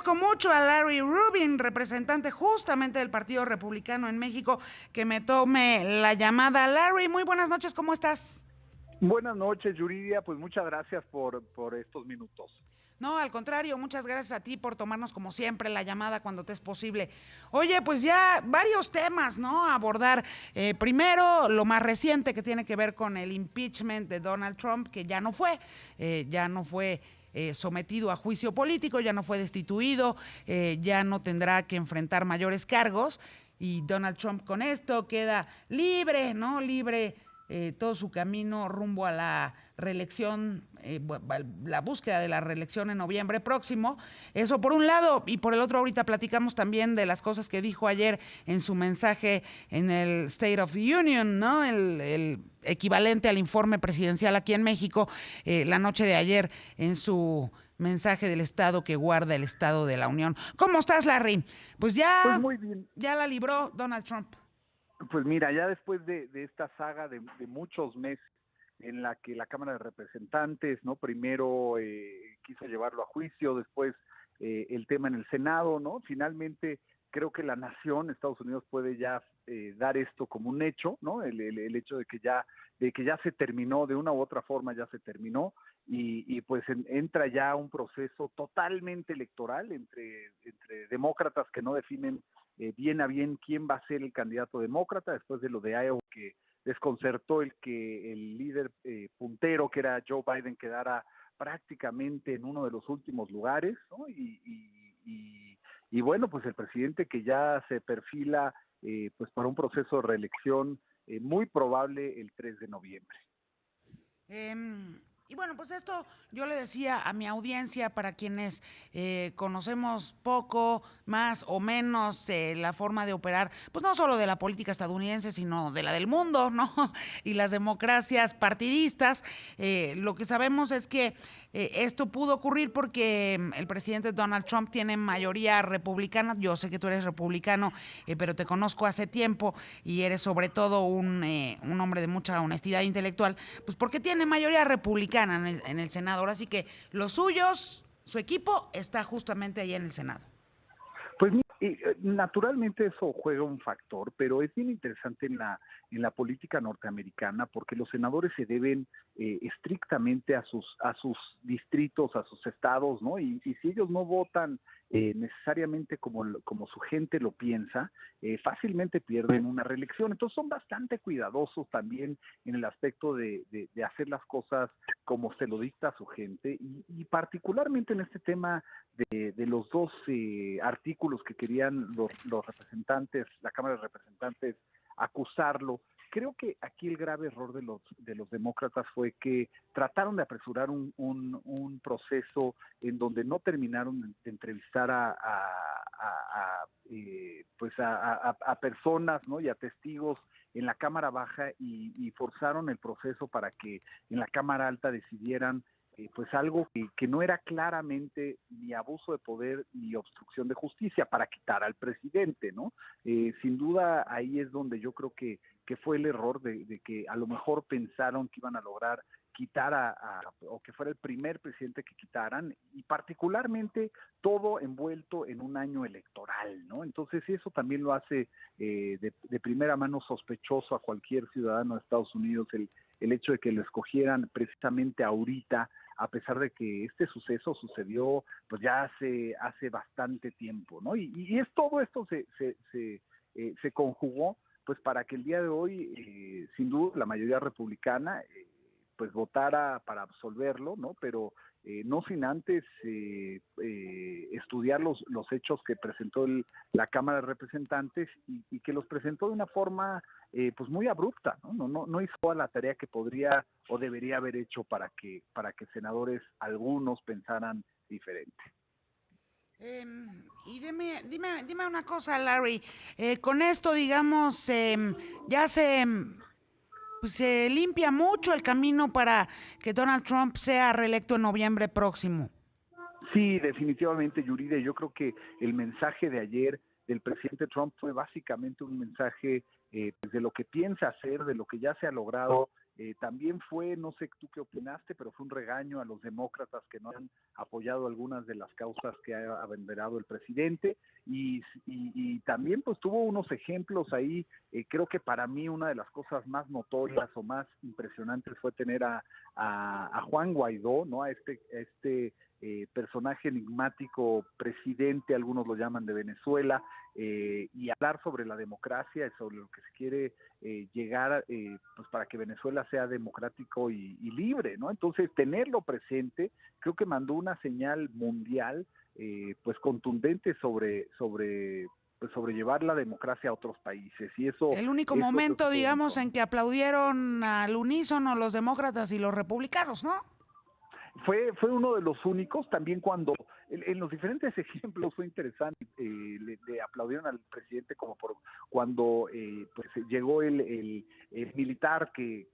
agradezco mucho a Larry Rubin, representante justamente del Partido Republicano en México, que me tome la llamada. Larry, muy buenas noches, ¿cómo estás? Buenas noches, Yuridia. Pues muchas gracias por estos minutos. No, al contrario, muchas gracias a ti por tomarnos como siempre la llamada cuando te es posible. Oye, pues ya varios temas, ¿no? A abordar. Primero, lo más reciente que tiene que ver con el impeachment de Donald Trump, que ya no fue sometido a juicio político, ya no fue destituido, ya no tendrá que enfrentar mayores cargos. Y Donald Trump con esto queda libre, ¿no? Libre todo su camino rumbo a la reelección, la búsqueda de la reelección en noviembre próximo. Eso por un lado, y por el otro ahorita platicamos también de las cosas que dijo ayer en su mensaje en el State of the Union, ¿no? El equivalente al informe presidencial aquí en México, la noche de ayer en su mensaje del Estado que guarda el Estado de la Unión. ¿Cómo estás, Larry? Pues Pues ya, muy bien. ya la libró Donald Trump. Pues mira, ya después de esta saga de muchos meses en la que la Cámara de Representantes, ¿no? Primero quiso llevarlo a juicio, después el tema en el Senado, ¿no? Finalmente creo que la nación, Estados Unidos, puede ya dar esto como un hecho, ¿no? El hecho de que ya se terminó, de una u otra forma ya se terminó, y pues entra ya un proceso totalmente electoral entre demócratas que no definen bien a bien quién va a ser el candidato demócrata, después de lo de Iowa, que desconcertó el que el líder puntero, que era Joe Biden, quedara prácticamente en uno de los últimos lugares, ¿no? Y bueno, pues el presidente que ya se perfila pues para un proceso de reelección muy probable el 3 de noviembre. Y bueno, pues esto yo le decía a mi audiencia, para quienes conocemos poco, más o menos la forma de operar, pues no solo de la política estadounidense, sino de la del mundo, ¿no? Y las democracias partidistas. Lo que sabemos es que esto pudo ocurrir porque el presidente Donald Trump tiene mayoría republicana. Yo sé que tú eres republicano, pero te conozco hace tiempo y eres sobre todo un hombre de mucha honestidad intelectual, pues porque tiene mayoría republicana en el Senado. Ahora sí que los suyos, su equipo, está justamente ahí en el Senado. Pues naturalmente eso juega un factor, pero es bien interesante en la política norteamericana porque los senadores se deben estrictamente a sus distritos, a sus estados, ¿no? Y si ellos no votan necesariamente como su gente lo piensa, fácilmente pierden una reelección. Entonces son bastante cuidadosos también en el aspecto de hacer las cosas como se lo dicta a su gente y particularmente en este tema de los dos artículos que querían los representantes, la Cámara de Representantes, acusarlo. Creo que aquí el grave error de los demócratas fue que trataron de apresurar un proceso en donde no terminaron de entrevistar a personas, ¿no? Y a testigos en la Cámara Baja y forzaron el proceso para que en la Cámara Alta decidieran pues algo que no era claramente ni abuso de poder ni obstrucción de justicia para quitar al presidente, ¿no? Sin duda ahí es donde yo creo que fue el error de que a lo mejor pensaron que iban a lograr quitar o que fuera el primer presidente que quitaran, y particularmente todo envuelto en un año electoral, ¿no? Entonces eso también lo hace de primera mano sospechoso a cualquier ciudadano de Estados Unidos el hecho de que lo escogieran precisamente ahorita, a pesar de que este suceso sucedió pues ya hace bastante tiempo, ¿no? Y es todo esto se conjugó pues para que el día de hoy, sin duda, la mayoría republicana pues votara para absolverlo, ¿no? Pero no sin antes estudiar los hechos que presentó la Cámara de Representantes y que los presentó de una forma pues muy abrupta, ¿no? No hizo toda la tarea que podría o debería haber hecho para que senadores algunos pensaran diferente. Y dime una cosa, Larry. Con esto, digamos, ya pues se limpia mucho el camino para que Donald Trump sea reelecto en noviembre próximo. Sí, definitivamente, Yuride. Yo creo que el mensaje de ayer del presidente Trump fue básicamente un mensaje pues de lo que piensa hacer, de lo que ya se ha logrado También fue, no sé tú qué opinaste, pero fue un regaño a los demócratas que no han apoyado algunas de las causas que ha abanderado el presidente, y también pues tuvo unos ejemplos ahí. Creo que para mí una de las cosas más notorias o más impresionantes fue tener a Juan Guaidó, ¿no? A este personaje enigmático, presidente, algunos lo llaman, de Venezuela, y hablar sobre la democracia y sobre lo que se quiere llegar, pues para que Venezuela sea democrático y libre, ¿no? Entonces, tenerlo presente, creo que mandó una señal mundial, pues contundente sobre llevar la democracia a otros países, y eso... El único momento, digamos, en que aplaudieron al unísono los demócratas y los republicanos, ¿no? Fue uno de los únicos. También cuando, en los diferentes ejemplos fue interesante, le aplaudieron al presidente como por cuando pues llegó el militar que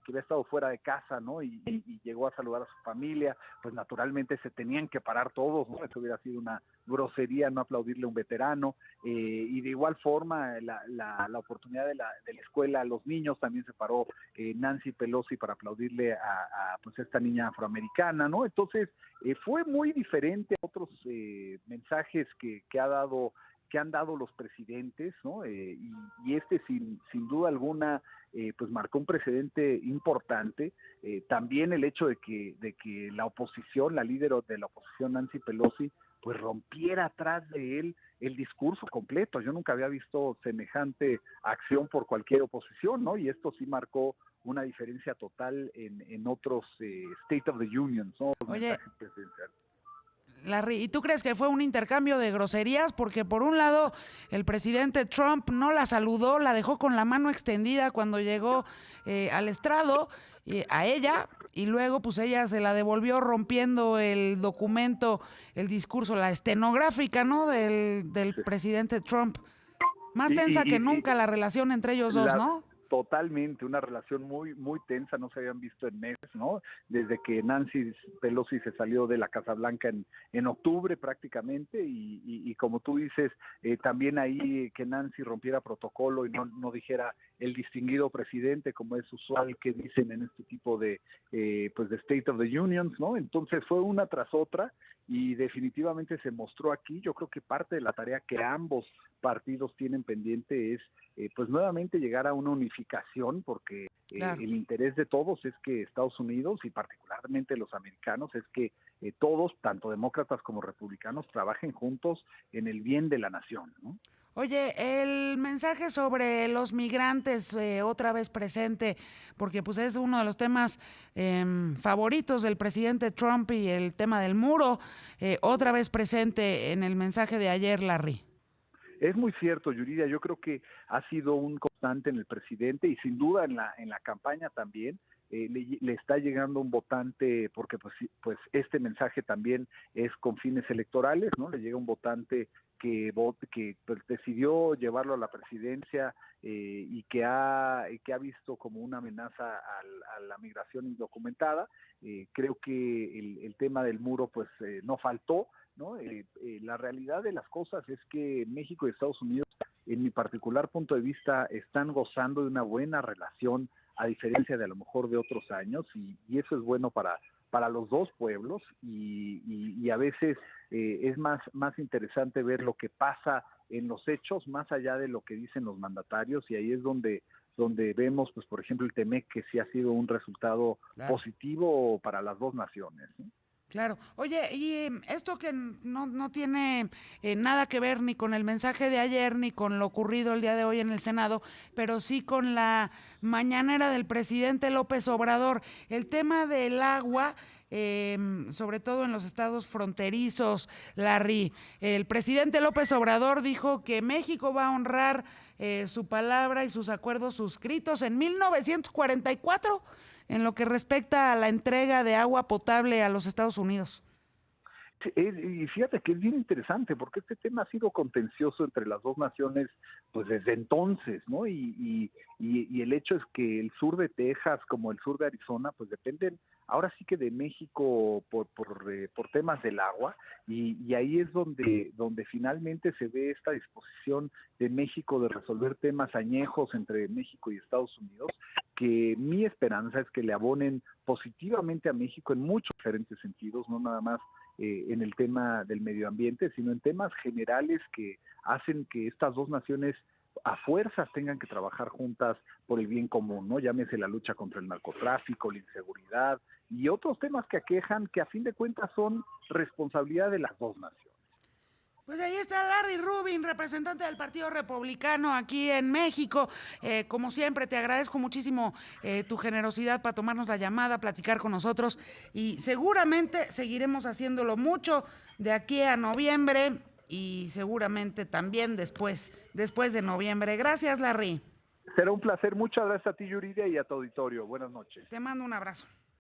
había estado fuera de casa, ¿no? Y llegó a saludar a su familia, pues naturalmente se tenían que parar todos, ¿no? Eso hubiera sido una grosería no aplaudirle a un veterano, y de igual forma la oportunidad de la escuela a los niños, también se paró Nancy Pelosi para aplaudirle a pues esta niña afroamericana, ¿no? Entonces fue muy diferente a otros mensajes que han dado los presidentes, ¿no? Y este sin duda alguna pues marcó un precedente importante. También el hecho de que la oposición, la líder de la oposición, Nancy Pelosi, pues rompiera atrás de él el discurso completo. Yo nunca había visto semejante acción por cualquier oposición, ¿no? Y esto sí marcó una diferencia total en otros State of the Union, ¿no? Oye, Larry, ¿y tú crees que fue un intercambio de groserías? Porque por un lado el presidente Trump no la saludó, la dejó con la mano extendida cuando llegó al estrado, a ella, y luego pues ella se la devolvió rompiendo el documento, el discurso, la estenográfica, ¿no? del presidente Trump. Más tensa que nunca la relación entre ellos dos, ¿no? Totalmente, una relación muy muy tensa, no se habían visto en meses, ¿no? Desde que Nancy Pelosi se salió de la Casa Blanca en octubre prácticamente, y como tú dices, también ahí que Nancy rompiera protocolo y no dijera el distinguido presidente, como es usual que dicen en este tipo de pues de State of the Unions, ¿no? Entonces fue una tras otra, y definitivamente se mostró aquí. Yo creo que parte de la tarea que ambos partidos tienen pendiente es pues nuevamente llegar a una unificación, porque claro, el interés de todos es que Estados Unidos, y particularmente los americanos, es que todos, tanto demócratas como republicanos, trabajen juntos en el bien de la nación, ¿no? Oye, el mensaje sobre los migrantes otra vez presente, porque pues es uno de los temas favoritos del presidente Trump, y el tema del muro otra vez presente en el mensaje de ayer, Larry. Es muy cierto, Yuridia. Yo creo que ha sido un constante en el presidente, y sin duda en la campaña también. Le está llegando un votante, porque pues este mensaje también es con fines electorales, ¿no? Le llega un votante que pues, decidió llevarlo a la presidencia, y que ha visto como una amenaza a la migración indocumentada. Creo que el tema del muro pues no faltó, ¿no? La realidad de las cosas es que México y Estados Unidos, en mi particular punto de vista, están gozando de una buena relación, a diferencia de a lo mejor de otros años, y eso es bueno para los dos pueblos, y a veces es más interesante ver lo que pasa en los hechos, más allá de lo que dicen los mandatarios, y ahí es donde vemos, pues por ejemplo, el TEMEC, que sí ha sido un resultado positivo para las dos naciones, ¿sí? Claro. Oye, y esto que no tiene nada que ver ni con el mensaje de ayer, ni con lo ocurrido el día de hoy en el Senado, pero sí con la mañanera del presidente López Obrador, el tema del agua, sobre todo en los estados fronterizos, Larry. El presidente López Obrador dijo que México va a honrar su palabra y sus acuerdos suscritos en 1944 en lo que respecta a la entrega de agua potable a los Estados Unidos. Sí, y fíjate que es bien interesante porque este tema ha sido contencioso entre las dos naciones pues desde entonces, ¿no? Y el hecho es que el sur de Texas como el sur de Arizona pues dependen ahora sí que de México por temas del agua y ahí es donde finalmente se ve esta disposición de México de resolver temas añejos entre México y Estados Unidos, que mi esperanza es que le abonen positivamente a México en muchos diferentes sentidos, no nada más en el tema del medio ambiente, sino en temas generales que hacen que estas dos naciones a fuerzas tengan que trabajar juntas por el bien común, ¿no? Llámese la lucha contra el narcotráfico, la inseguridad y otros temas que aquejan, que a fin de cuentas son responsabilidad de las dos naciones. Pues ahí está Larry Rubin, representante del Partido Republicano aquí en México. Como siempre, te agradezco muchísimo tu generosidad para tomarnos la llamada, platicar con nosotros y seguramente seguiremos haciéndolo mucho de aquí a noviembre y seguramente también después de noviembre. Gracias, Larry. Será un placer. Muchas gracias a ti, Yuridia, y a tu auditorio. Buenas noches. Te mando un abrazo.